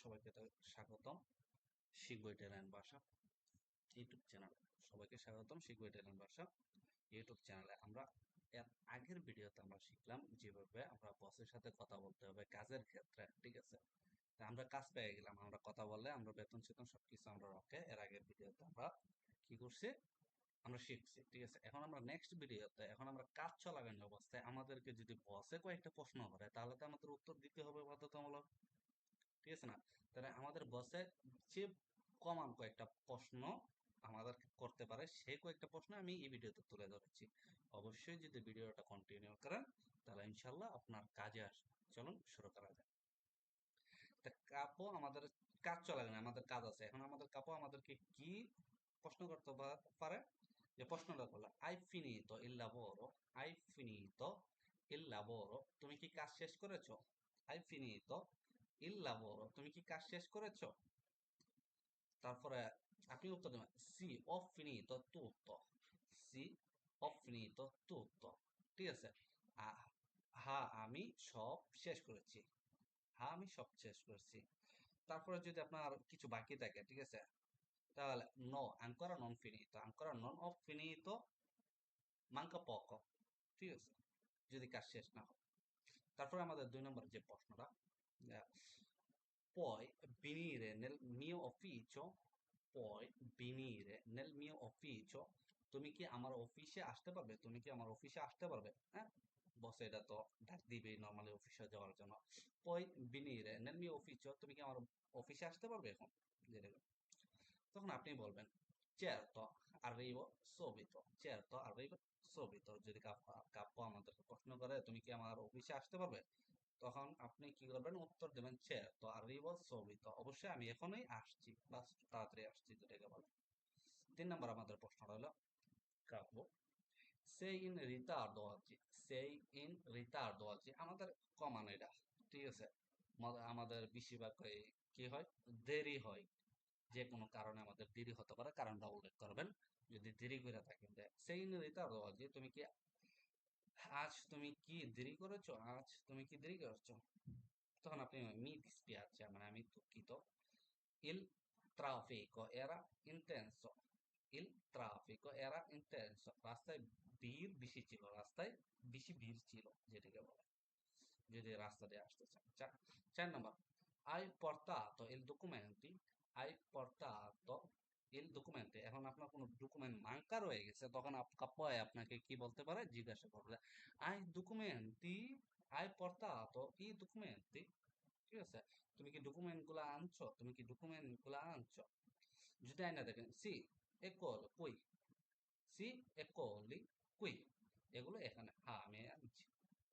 সবাইকে স্বাগতম শিখবো ইটালিয়ান ভাষা ইউটিউব চ্যানেলে। সবাইকে স্বাগতম শিখবো ইটালিয়ান ভাষা ইউটিউব চ্যানেলে। আমরা এর আগের ভিডিওতে আমরা শিখলাম যেভাবে আমরা বসের সাথে কথা বলতে হবে কাজের ক্ষেত্রে, ঠিক আছে? তা আমরা কাজ পেয়ে গেলাম, আমরা কথা বললে আমরা বেতন চেতন সবকিছু আমরা রকে এর আগের ভিডিওতে আমরা কি করছি, আমরা শিখছি, ঠিক আছে? এখন আমরা নেক্সট ভিডিওতে এখন আমরা কাজ চলাকালীন অবস্থায় আমাদেরকে যদি বসে কয়েকটা প্রশ্ন করে তাহলে তো আমাদের উত্তর দিতে হবে বাধ্যতামূলক, ঠিক আছে না? তাহলে আমাদের বসে যে কমন কয়েকটা প্রশ্ন আমাদের করতে পারে সেই কয়েকটা প্রশ্ন আমি এই ভিডিওতে তুলে ধরেছি। অবশ্যই যদি ভিডিওটা কন্টিনিউ করেন তাহলে ইনশাল্লাহ আপনার কাজে আসবে। চলুন শুরু করা যাক। তা কাপও আমাদের কাজ চলাকালীন আমাদের কাজ আছে, এখন আমাদের কাপও আমাদেরকে কি প্রশ্ন করতে পারে, যে প্রশ্নটা করলো আই ফিনিতো ইল লাভোরো, আই ফিনিতো ইল লাভোরো, তুমি কি কাজ শেষ করেছো? আই ফিনিতো ইল লাভোরো, তুমি কি কাজ শেষ করেছো? তারপরে আপনি উত্তর দেবেন সি ho finito tutto, সি ho finito tutto, ঠিক আছে? আ- হ্যাঁ আমি সব শেষ করেছি, হ্যাঁ আমি সব শেষ করেছি। তারপরে যদি আপনার কিছু বাকি থাকে, ঠিক আছে, তাহলে no ancora non finito, ancora non ho finito, manca poco, ঠিক আছে, যদি কাজ শেষ না হয়। তারপরে আমাদের 2 নম্বর যে প্রশ্নটা, আহ, puoi venire nel mio ufficio, puoi venire nel mio ufficio, তুমি কি আমার অফিসে আসতে পারবে, তুমি কি আমার অফিসে আসতে পারবে? হ্যাঁ, বস এটা তো ডাক দিবেই নর্মালি অফিসে যাওয়ার জন্য। puoi venire nel mio ufficio, তুমি কি আমার অফিসে আসতে পারবে এখন, যেটা, তখন আপনি বলবেন certo arrivo subito, certo arrivo subito। যদি কাপ্য আমাদেরকে প্রশ্ন করে তুমি কি আমার অফিসে আসতে পারবে, তখন আপনি কি করবেন, উত্তর দেবেন certo arrivo subito, অবশ্যই আমি এখনই আসছি বা তাড়াতাড়ি আসছি, যেটাকে বলে। 3 নম্বর আমাদের প্রশ্নটা হলো কাব্য sei in ritardo oggi, sei in ritardo oggi, আমাদের কমান এটা, ঠিক আছে? আমাদের বেশিরভাগ কি হয়, দেরি হয়, যে কোনো কারণে আমাদের দেরি হতে পারে, কারণটা উল্লেখ করবেন। যদি দেরি করে থাকেন, সেই in ritardo oggi, তুমি কি আজ তুমি কি দেরি করেছো, আজ তুমি কি দেরি করেছো, তখন আপনি মি dispiace মানে আমি দুঃখিত, il traffico era intenso, il traffico era intenso, রাস্তায় ভিড় বেশি ছিল, রাস্তায় বেশি ভিড় ছিল, যেটাকে বলে যদি রাস্তা দিয়ে আসতে চান। 4 নম্বর, hai portato il documenti, hai portato il documenti, এখন আপনার কোনো ডকুমেন্ট মাঙ্কা রয়ে গেছে, তখন কাপ্পয় আপনাকে কি বলতে পারে, জিজ্ঞাসা করবে hai documenti, hai portato i documenti, ঠিক আছে? তুমি কি ডকুমেন্ট গুলা আনছো, তুমি কি ডকুমেন্ট গুলা আনছো? যদি আইনা দেখেন সি একল কই, সি একলি কুই, এগুলো এখানে, হ্যাঁ আমি আনছি।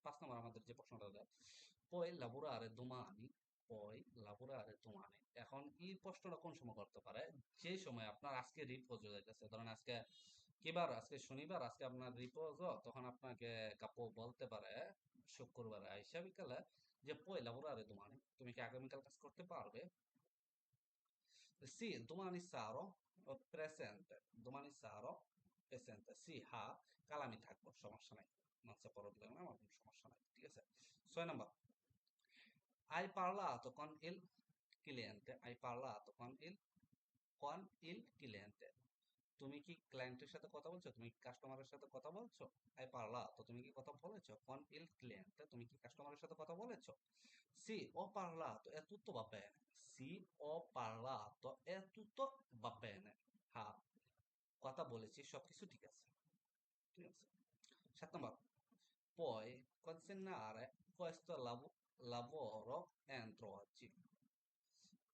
5 নম্বর আমাদের যে প্রশ্নটা দেয় poi lavorare domani, poi lavorare domani, এখন এই প্রশ্নটা কোন সময় করতে পারে, যে সময় আপনার আজকে রিপোজ হয়ে গেছে, ধরেন আজকে কিবার, আজকে শনিবার, আজকে আপনার রিপোজ, তখন আপনাকে কাপু বলতে পারে শুক্রবার আইসা বিকালে যে poi lavorare domani, তুমি কি আগামীকাল কাজ করতে পারবে? Sì, domani sarò presente, domani sarò presente, sì হ্যাঁ কাল আমি থাকবো, সমস্যা নাই, মানছে প্রবলেম, আমার কোনো সমস্যা নাই, ঠিক আছে? 6 নম্বর, hai parlato con il cliente, hai parlato con il cliente, তুমি কি ক্লায়েন্টের সাথে কথা বলছো, তুমি কি কাস্টমারের সাথে কথা বলছো? hai parlato, তুমি কি কথা বলেছো, con il cliente, তুমি কি কাস্টমারের সাথে কথা বলেছো? Sì, ho parlato e tutto va bene, sì ho parlato e tutto va bene, হ্যাঁ কথা বলেছি সবকিছু ঠিক আছে, ঠিক আছে? 7 নম্বর, puoi consegnare questo lavoro entro oggi,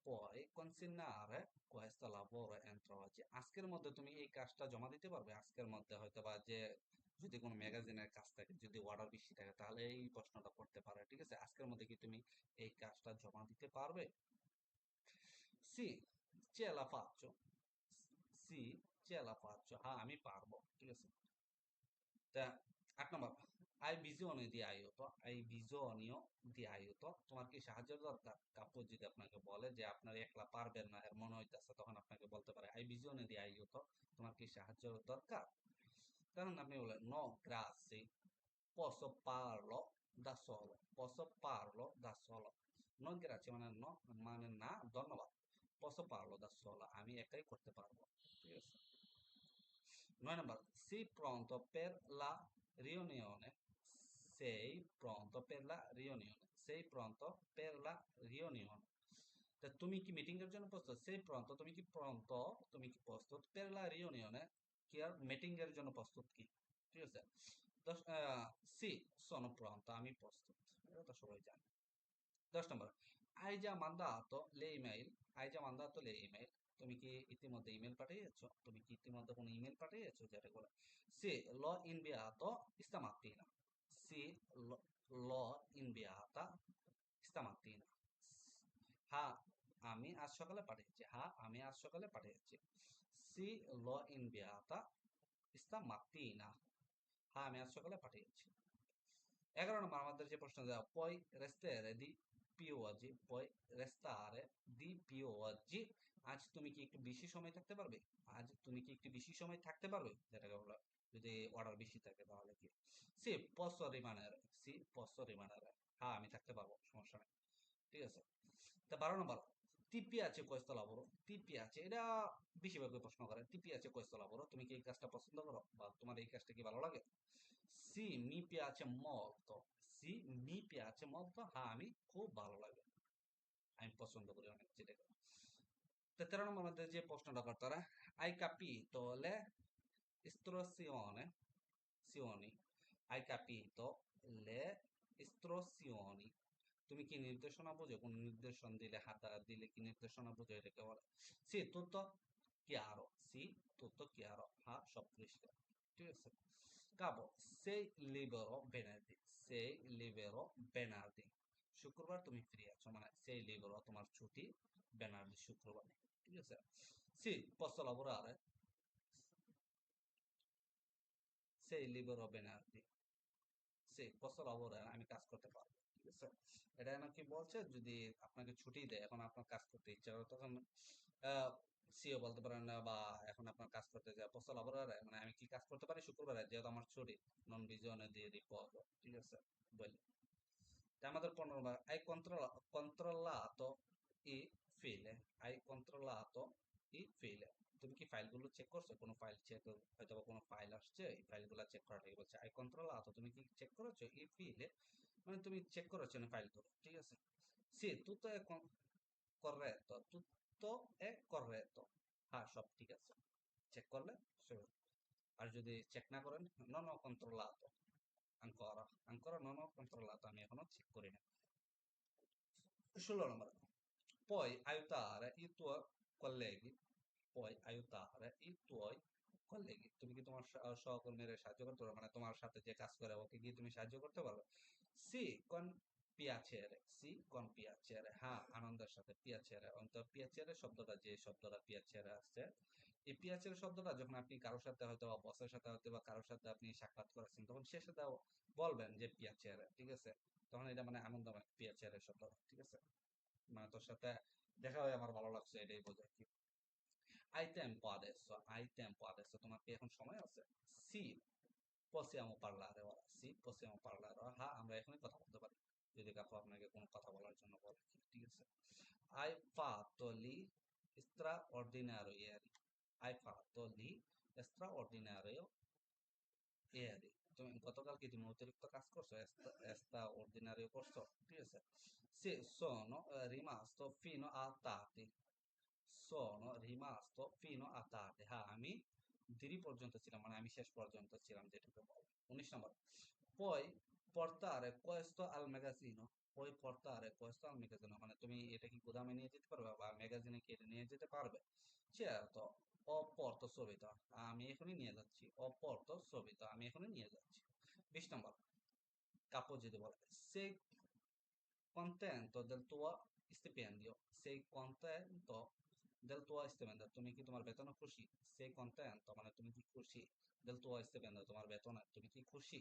puoi consegnare questo lavoro entro oggi, আজকের মধ্যে তুমি এই কাজটা জমা দিতে পারবে, আজকের মধ্যে হয়তো বা যে যদি কোনো ম্যাগাজিনের কাজ থাকে, যদি অর্ডার বেশি থাকে তাহলে এই প্রশ্নটা করতে পারে, ঠিক আছে? আজকের মধ্যে কি তুমি এই কাজটা জমা দিতে পারবে? সি ce la faccio, সি ce la faccio, হ্যাঁ আমি পারবো, ঠিক আছে? তা 8 নম্বর, আই bisogno di aiuto, আই bisogno di aiuto, তোমার কি সাহায্যের দরকার? কাপড় যদি আপনাকে বলে যে আপনার একলা পারবেন না এর মনে হইতেছে, তখন আপনাকে বলতে পারে আই bisogno di aiuto, তোমার কি সাহায্য দরকার? তখন আপনি বলেন no grazie, posso farlo da solo, posso farlo da solo, Non grazie মানে মানে না ধন্যবাদ। Posso farlo da sola, আমি একাই করতে পারবো। ঠিক আছে। 9 নম্বর, sei pronto per la riunione? Sei pronto per la riunione? Sei pronto per la riunione? তা তুমি কি মিটিং এর জন্য প্রস্তুত? Sei pronto, তুমি কি pronto, তুমি কি প্রস্তুত? Per la riunione, কি আর মিটিং এর জন্য প্রস্তুত কি? ঠিক আছে। দশ, sì, sono pronto, আমি প্রস্তুত। এটা তো সবাই জানে। 10 নম্বর, hai già mandato le email? Hai già mandato le email? তুমি কি ইতিমধ্যে ইমেল পাঠিয়েছো? তুমি কি ইতিমধ্যে কোনো ইমেল পাঠিয়েছো যেটা করে? Sì, l'ho inviato stamattina. Sì, l'ho inviata stamattina. হ্যাঁ, আমি আজ সকালে পাঠিয়েছি। হ্যাঁ, আমি আজ সকালে পাঠিয়েছি। Sì, l'ho inviata stamattina. হ্যাঁ, আমি আজ সকালে পাঠিয়েছি। 11 নম্বর আমাদের যে প্রশ্ন দেওয়া, puoi restare di più oggi? Puoi restare di più oggi? আজ তুমি কি একটু বেশি সময় থাকতে পারবে? আজ তুমি কি একটু বেশি সময় থাকতে পারবে? যেটাকে বলা, যদি অর্ডার বেশি থাকে তাহলে কি? সি posso rimanere, সি posso rimanere, হ্যাঁ আমি থাকতে পারবো, সমস্যা নেই। ঠিক আছে। তা 12 নম্বর, ti piace questo lavoro? ti piace, এটা বেশিরভাগ প্রশ্ন করে, ti piace questo lavoro? তুমি কি এই কাজটা পছন্দ করো বা তোমার এই কাজটা কি ভালো লাগে? Sì, mi piace molto. Sì, mi piace molto, হ্যাঁ আমি খুব ভালো লাগে, আমি পছন্দ করি অনেক যেটাকে। 13 নম্বর মধ্যে যে প্রশ্নটা করতে পারে, hai capito le istruzioni? Sioni. Hai capito le istruzioni? তুমি কি নির্দেশনা বোঝো? কোন নির্দেশন দিলে, হাতা দিলে কি নির্দেশনা বোঝো এটাকে বলে? সি tutto chiaro, sì, tutto chiaro, হ্যাঁ সব পরিষ্কার। ঠিক আছে। কাবো, sei libero venerdì, sei libero venerdì, শুক্রবার তুমি ফ্রি আছো, মানে sei libero তোমার ছুটি, venerdì শুক্রবার। ঠিক আছে। Sì, posso lavorare, sei libero venerdì, সে posso lavorare, আমি কাজ করতে পারবো। ঠিক আছে। এটা নাকি বলছে যদি আপনাকে ছুটি দেয়, এখন আপনার কাজ করতে ইচ্ছা করে, তখন সিও বলতে পারেন না, বা এখন আপনার কাজ করতে যায় posso lavorare, মানে আমি কি কাজ করতে পারি শুক্রবারে যেহেতু আমার ছুটি, নন ভিজিone di riposo। ঠিক আছে, বলি। তা আমাদের 15 বার, controllato i file, hai controllato i file? তুমি কি ফাইলগুলো চেক করছো? কোনো ফাইল চেক, হয়তো বা কোনো ফাইল আসছে, এই ফাইলগুলো চেক করা লাগে বলছে। hai controllato, তুমি কি চেক করেছো? i file মানে তুমি চেক করেছো না ফাইলগুলো। ঠিক আছে। sì, tutto è corretto, tutto è corretto, হ্যাঁ সব ঠিক আছে। চেক করলে sure। আর যদি চেক না করেন, non ho controllato ancora, ancora non ho controllato, আমি এখনো চেক করি না। 16 নম্বর, puoi aiutare i tuoi colleghi, puoi aiutare i tuoi colleghi, তুমি কি তোমার সহকর্মীদের সাহায্য করতে পারবে, মানে তোমার সাথে যে কাজ করে ওকে কি তুমি সাহায্য করতে পারবে? সি con piacere, সি con piacere, হ্যাঁ আনন্দের সাথে। piacere, অন্তত piacere শব্দটা, যে শব্দটা piacere আসছে, এই piacere শব্দটা যখন আপনি কারোর সাথে হয়তো বা বসের সাথে হয়তো বা কারোর সাথে আপনি সাক্ষাৎ করেছেন, তখন সে সাথে বলবেন যে piacere। ঠিক আছে। তখন এটা মানে আনন্দময় piacere শব্দটা। ঠিক আছে। মানে তোর সাথে দেখা হয়ে আমার ভালো লাগছে, এটাই বোঝায় কি। Hai tempo adesso, hai tempo adesso, তোমার কি এখন সময় আছে? Sì, possiamo parlare ora, sì, possiamo parlare ora, হ্যাঁ আমরা এখনই কথা বলতে পারি, যদি কাকু আপনাকে কোনো কথা বলার জন্য বলে। ঠিক আছে। Hai fatto lì straordinario ieri, hai fatto lì straordinario ieri, তুমি গতকাল কি তুমি অতিরিক্ত কাজ করছো? এস্তা অর্ডিনারিও করছো? ঠিক আছে। Sì, sono rimasto fino a tardi, sono rimasto fino a tardi, হ্যাঁ আমি দেরি পর্যন্ত ছিলাম, মানে আমি শেষ পর্যন্ত ছিলাম যেটাকে বলে। 19 নম্বর, puoi portare questo al magazzino? Puoi portare questo al magazzino, মানে তুমি এটা কি গুদামে নিয়ে যেতে পারবে বা ম্যাগাজিনে কি এটা নিয়ে যেতে পারবে? Certo, ho porto subito, আমি এখনই নিয়ে যাচ্ছি। ho porto subito, আমি এখনই নিয়ে যাচ্ছি। 20 নম্বর, capo যদি বলে, sei contento del tuo stipendio? Sei contento del tuo stipendio? তুমি কি তোমার বেতনে খুশি? Sei contento মানে তুমি কি খুশি? Del tuo stipendio, তোমার বেতনে তুমি কি খুশি?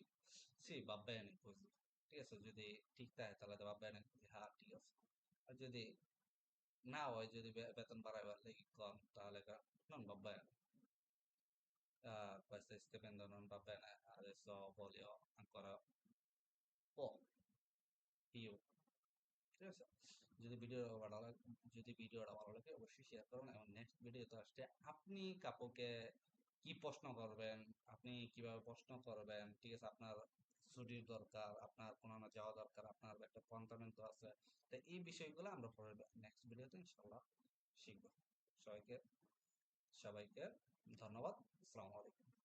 Sì, va bene così। ঠিক আছে, যদি ঠিক থাকে তাহলে va bene così, হ্যাঁ ঠিক আছে। আর যদি না হয়, যদি বেতন বাড়াইবার লাগি কম, তাহলে non va bene, questo stipendio non va bene, adesso voglio ancora po' più, ঠিক আছে? যদি ভিডিওটা ভালো লাগে অবশ্যই শেয়ার করুন এবং নেক্সট ভিডিওতে আসছে আপনি কাকুকে কি প্রশ্ন করবেন, আপনি কিভাবে প্রশ্ন করবেন, ঠিক আছে? আপনার ছুটির দরকার, আপনার কোনো না যাওয়া দরকার, আপনার একটা কন্টারমেন্ট আছে। তো এই বিষয়গুলো আমরা পরে নেক্সট ভিডিওতে ইনশাল্লাহ শিখবো। সবাইকে সবাইকে ধন্যবাদ। আসসালামু আলাইকুম।